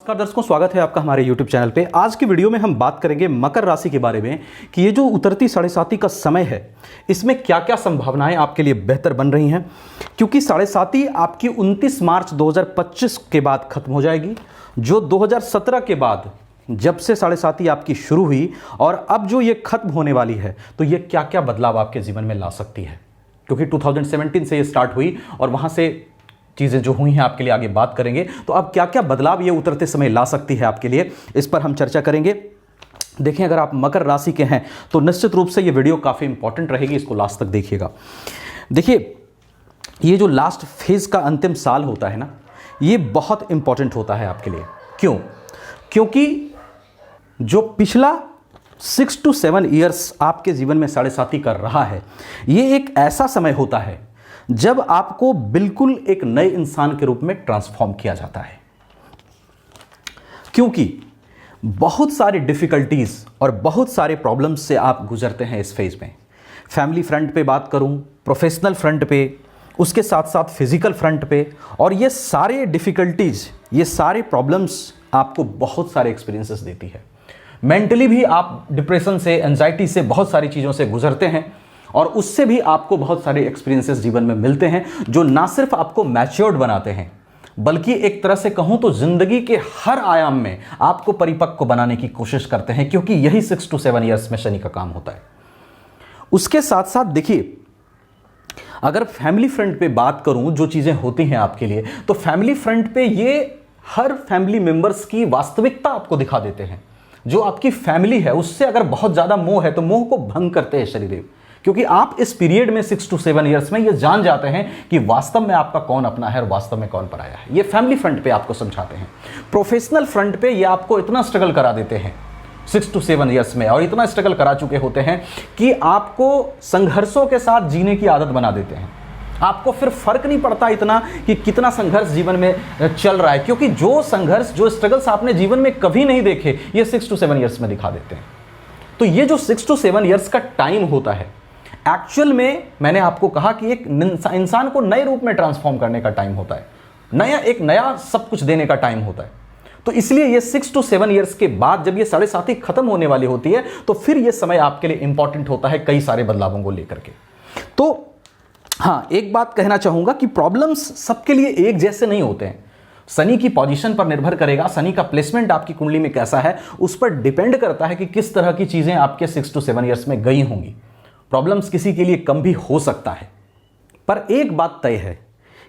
नमस्कार दर्शकों, स्वागत है आपका हमारे YouTube चैनल पे। आज की वीडियो में हम बात करेंगे मकर राशि के बारे में कि ये जो उतरती साढ़े साती का समय है इसमें क्या क्या संभावनाएं आपके लिए बेहतर बन रही हैं, क्योंकि साढ़े साती आपकी 29 मार्च 2025 के बाद खत्म हो जाएगी। जो 2017 के बाद जब से साढ़े साती आपकी शुरू हुई और अब जो ये खत्म होने वाली है, तो ये क्या क्या बदलाव आपके जीवन में ला सकती है, क्योंकि 2017 से ये स्टार्ट हुई और वहाँ से चीज़ें जो हुई हैं आपके लिए आगे बात करेंगे। तो अब क्या क्या बदलाव ये उतरते समय ला सकती है आपके लिए, इस पर हम चर्चा करेंगे। देखें, अगर आप मकर राशि के हैं तो निश्चित रूप से ये वीडियो काफ़ी इंपॉर्टेंट रहेगी, इसको लास्ट तक देखिएगा। देखिए, ये जो लास्ट फेज का अंतिम साल होता है ना, ये बहुत इंपॉर्टेंट होता है आपके लिए। क्यों? क्योंकि जो पिछला 6 to 7 ईयर्स आपके जीवन में साढ़े साती कर रहा है, ये एक ऐसा समय होता है जब आपको बिल्कुल एक नए इंसान के रूप में ट्रांसफॉर्म किया जाता है, क्योंकि बहुत सारी डिफिकल्टीज और बहुत सारे प्रॉब्लम्स से आप गुजरते हैं इस फेज में। फैमिली फ्रंट पे बात करूं, प्रोफेशनल फ्रंट पे, उसके साथ साथ फिजिकल फ्रंट पे, और ये सारे डिफिकल्टीज, ये सारे प्रॉब्लम्स आपको बहुत सारे एक्सपीरियंसेस देती है। मेंटली भी आप डिप्रेशन से, एंजाइटी से, बहुत सारी चीज़ों से गुजरते हैं और उससे भी आपको बहुत सारे एक्सपीरियंसेस जीवन में मिलते हैं जो ना सिर्फ आपको मैच्योर्ड बनाते हैं, बल्कि एक तरह से कहूं तो जिंदगी के हर आयाम में आपको परिपक्व बनाने की कोशिश करते हैं, क्योंकि यही 6 to 7 ईयर्स में शनि का काम होता है। उसके साथ साथ देखिए, अगर फैमिली फ्रंट पे बात करूं, जो चीज़ें होती हैं आपके लिए, तो फैमिली फ्रंट पे ये हर फैमिली मेंबर्स की वास्तविकता आपको दिखा देते हैं। जो आपकी फैमिली है उससे अगर बहुत ज़्यादा मोह है तो मोह को भंग करते हैं शनिदेव, क्योंकि आप इस पीरियड में 6 to 7 ईयर्स में ये जान जाते हैं कि वास्तव में आपका कौन अपना है और वास्तव में कौन पराया है। ये फैमिली फ्रंट पे आपको समझाते हैं। प्रोफेशनल फ्रंट पे ये आपको इतना स्ट्रगल करा देते हैं 6 to 7 ईयर्स में, और इतना स्ट्रगल करा चुके होते हैं कि आपको संघर्षों के साथ जीने की आदत बना देते हैं। आपको फिर फर्क नहीं पड़ता इतना कि कितना संघर्ष जीवन में चल रहा है, क्योंकि जो संघर्ष, जो स्ट्रगल्स आपने जीवन में कभी नहीं देखे, ये 6 to 7 ईयर्स में दिखा देते हैं। तो ये जो 6 to 7 ईयर्स का टाइम होता है, एक्चुअल में मैंने आपको कहा कि एक इंसान को नए रूप में ट्रांसफॉर्म करने का टाइम होता है, एक नया सब कुछ देने का टाइम होता है। तो इसलिए ये 6 to 7 ईयर्स के बाद जब ये साढ़े साती खत्म होने वाली होती है, तो फिर ये समय आपके लिए इंपॉर्टेंट होता है कई सारे बदलावों को लेकर के। तो हाँ, एक बात कहना चाहूंगा कि प्रॉब्लम्स सबके लिए एक जैसे नहीं होते हैं। शनि की पोजीशन पर निर्भर करेगा, शनि का प्लेसमेंट आपकी कुंडली में कैसा है उस पर डिपेंड करता है कि किस तरह की चीजें आपके 6 to 7 ईयर्स में गई होंगी। प्रॉब्लम्स किसी के लिए कम भी हो सकता है, पर एक बात तय है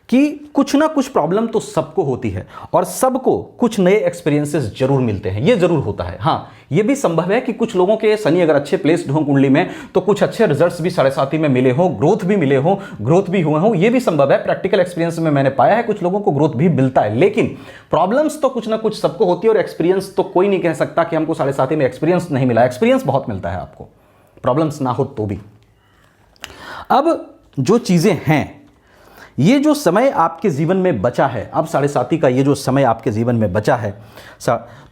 कि कुछ ना कुछ प्रॉब्लम तो सबको होती है और सबको कुछ नए एक्सपीरियंसेस जरूर मिलते हैं, ये जरूर होता है। हाँ, ये भी संभव है कि कुछ लोगों के शनि अगर अच्छे प्लेस्ड हो कुंडली में तो कुछ अच्छे रिजल्ट्स भी साढ़े साती में मिले हो, ग्रोथ भी मिले हो, ग्रोथ भी हुए हो, ये भी संभव है। प्रैक्टिकल एक्सपीरियंस में मैंने पाया है कुछ लोगों को ग्रोथ भी मिलता है, लेकिन प्रॉब्लम्स तो कुछ ना कुछ सबको होती है और एक्सपीरियंस तो कोई नहीं कह सकता कि हमको साढ़े साती में एक्सपीरियंस नहीं मिला। एक्सपीरियंस बहुत मिलता है आपको, प्रॉब्लम्स ना हो तो भी। अब जो चीजें हैं, ये जो समय आपके जीवन में बचा है, अब साढ़े साती का ये जो समय आपके जीवन में बचा है,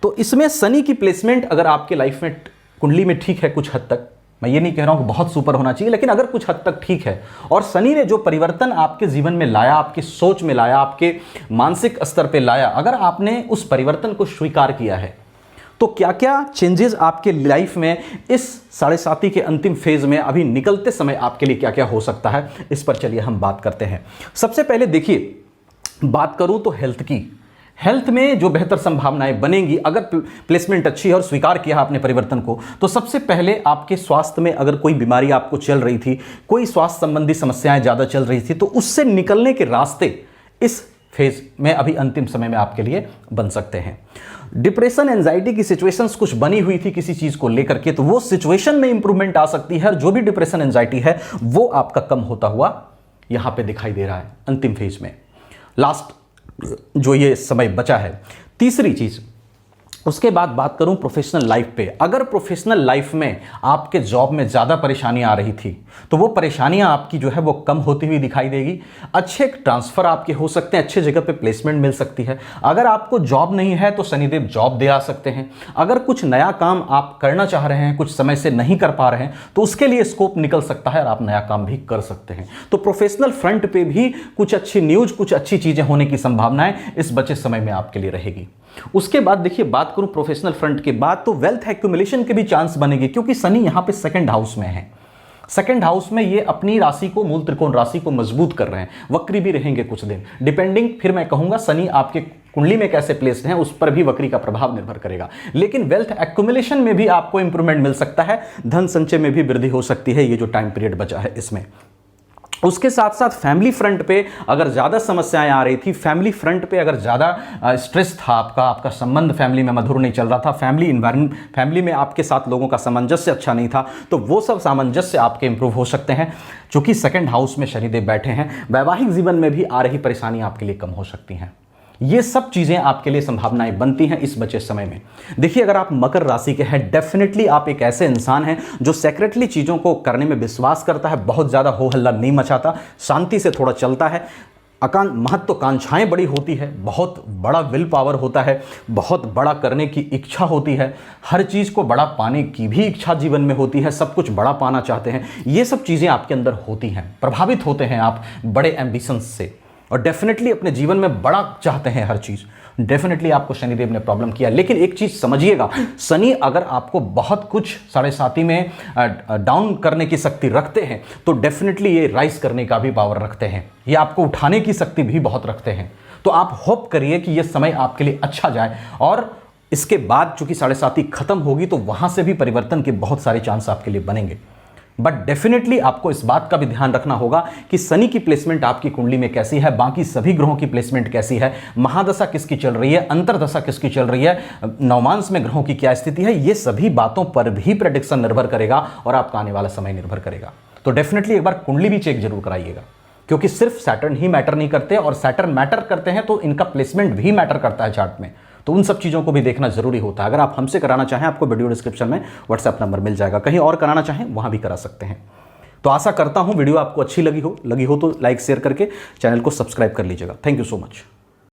तो इसमें शनि की प्लेसमेंट अगर आपके लाइफ में कुंडली में ठीक है कुछ हद तक, मैं ये नहीं कह रहा हूं कि बहुत सुपर होना चाहिए, लेकिन अगर कुछ हद तक ठीक है और शनि ने जो परिवर्तन आपके जीवन में लाया, आपकी सोच में लाया, आपके मानसिक स्तर पे लाया, अगर आपने उस परिवर्तन को स्वीकार किया है, तो क्या क्या चेंजेस आपके लाइफ में इस साढ़े साती के अंतिम फेज में अभी निकलते समय आपके लिए क्या क्या हो सकता है, इस पर चलिए हम बात करते हैं। सबसे पहले देखिए, बात करूं तो हेल्थ की। हेल्थ में जो बेहतर संभावनाएं बनेंगी अगर प्लेसमेंट अच्छी है और स्वीकार किया आपने परिवर्तन को, तो सबसे पहले आपके स्वास्थ्य में अगर कोई बीमारी आपको चल रही थी, कोई स्वास्थ्य संबंधी समस्याएं ज़्यादा चल रही थी, तो उससे निकलने के रास्ते इस फेज में अभी अंतिम समय में आपके लिए बन सकते हैं। डिप्रेशन, एंजाइटी की सिचुएशंस कुछ बनी हुई थी किसी चीज को लेकर के, तो वो सिचुएशन में इंप्रूवमेंट आ सकती है और जो भी डिप्रेशन, एंजाइटी है वो आपका कम होता हुआ यहां पे दिखाई दे रहा है अंतिम फेज में, लास्ट जो ये समय बचा है। तीसरी चीज, उसके बाद बात करूं प्रोफेशनल लाइफ पे। अगर प्रोफेशनल लाइफ में आपके जॉब में ज़्यादा परेशानियां आ रही थी, तो वो परेशानियां आपकी जो है वो कम होती हुई दिखाई देगी। अच्छे ट्रांसफ़र आपके हो सकते हैं, अच्छे जगह पे प्लेसमेंट मिल सकती है। अगर आपको जॉब नहीं है तो शनिदेव जॉब दे आ सकते हैं। अगर कुछ नया काम आप करना चाह रहे हैं, कुछ समय से नहीं कर पा रहे हैं, तो उसके लिए स्कोप निकल सकता है और आप नया काम भी कर सकते हैं। तो प्रोफेशनल फ्रंट पे भी कुछ अच्छी न्यूज, कुछ अच्छी चीज़ें होने की संभावनाएं इस बचे समय में आपके लिए रहेगी। उसके बाद देखिए, बात करूं प्रोफेशनल फ्रंट के बाद, तो वेल्थ एक्यूमुलेशन के भी चांस बनेंगे, क्योंकि शनि यहां पे सेकंड हाउस में है। सेकंड हाउस में ये अपनी राशि को, मूल त्रिकोण राशि को मजबूत कर रहे हैं। वक्री भी रहेंगे कुछ दिन, डिपेंडिंग, फिर मैं कहूंगा शनि आपके कुंडली में कैसे प्लेस्ड हैं उस पर भी वक्री का प्रभाव निर्भर करेगा। लेकिन वेल्थ एक्यूमुलेशन में भी आपको इंप्रूवमेंट मिल सकता है, धन संचय में भी वृद्धि हो सकती है, ये जो टाइम पीरियड बचा है इसमें। उसके साथ साथ फैमिली फ्रंट पे अगर ज़्यादा समस्याएं आ रही थी, फैमिली फ्रंट पे अगर ज़्यादा स्ट्रेस था आपका संबंध फैमिली में मधुर नहीं चल रहा था, फैमिली इन्वायरमेंट, फैमिली में आपके साथ लोगों का सामंजस्य अच्छा नहीं था, तो वो सब सामंजस्य आपके इंप्रूव हो सकते हैं। चूंकि सेकंड हाउस में शनिदेव बैठे हैं, वैवाहिक जीवन में भी आ रही परेशानी आपके लिए कम हो सकती हैं। ये सब चीजें आपके लिए संभावनाएं बनती हैं इस बचे समय में। देखिए, अगर आप मकर राशि के हैं, डेफिनेटली आप एक ऐसे इंसान हैं जो सेक्रेटली चीजों को करने में विश्वास करता है, बहुत ज्यादा हो हल्ला नहीं मचाता, शांति से थोड़ा चलता है, महत्वाकांक्षाएं बड़ी होती है, बहुत बड़ा विल पावर होता है, बहुत बड़ा करने की इच्छा होती है, हर चीज़ को बड़ा पाने की भी इच्छा जीवन में होती है, सब कुछ बड़ा पाना चाहते हैं, ये सब चीज़ें आपके अंदर होती हैं, प्रभावित होते हैं आप बड़े एम्बिशंस से, और डेफिनेटली अपने जीवन में बड़ा चाहते हैं हर चीज़। डेफिनेटली आपको शनिदेव ने प्रॉब्लम किया। लेकिन एक चीज़ समझिएगा, शनि अगर आपको बहुत कुछ 7.5 में डाउन करने की शक्ति रखते हैं, तो डेफिनेटली ये राइज करने का भी पावर रखते हैं, ये आपको उठाने की शक्ति भी बहुत रखते हैं। तो आप होप करिए कि ये समय आपके लिए अच्छा जाए, और इसके बाद चूंकि 7.5 खत्म होगी तो वहाँ से भी परिवर्तन के बहुत सारे चांस आपके लिए बनेंगे। बट डेफिनेटली आपको इस बात का भी ध्यान रखना होगा कि शनि की प्लेसमेंट आपकी कुंडली में कैसी है, बाकी सभी ग्रहों की प्लेसमेंट कैसी है, महादशा किसकी चल रही है, अंतरदशा किसकी चल रही है, नवमांश में ग्रहों की क्या स्थिति है, ये सभी बातों पर भी प्रेडिक्शन निर्भर करेगा और आपका आने वाला समय निर्भर करेगा। तो डेफिनेटली एक बार कुंडली भी चेक जरूर कराइएगा, क्योंकि सिर्फ सैटर्न ही मैटर नहीं करते, और सैटर्न मैटर करते हैं तो इनका प्लेसमेंट भी मैटर करता है चार्ट में, तो उन सब चीज़ों को भी देखना जरूरी होता है। अगर आप हमसे कराना चाहें, आपको वीडियो डिस्क्रिप्शन में व्हाट्सएप नंबर मिल जाएगा, कहीं और कराना चाहें वहां भी करा सकते हैं। तो आशा करता हूं वीडियो आपको अच्छी लगी हो तो लाइक शेयर करके चैनल को सब्सक्राइब कर लीजिएगा। Thank you so much.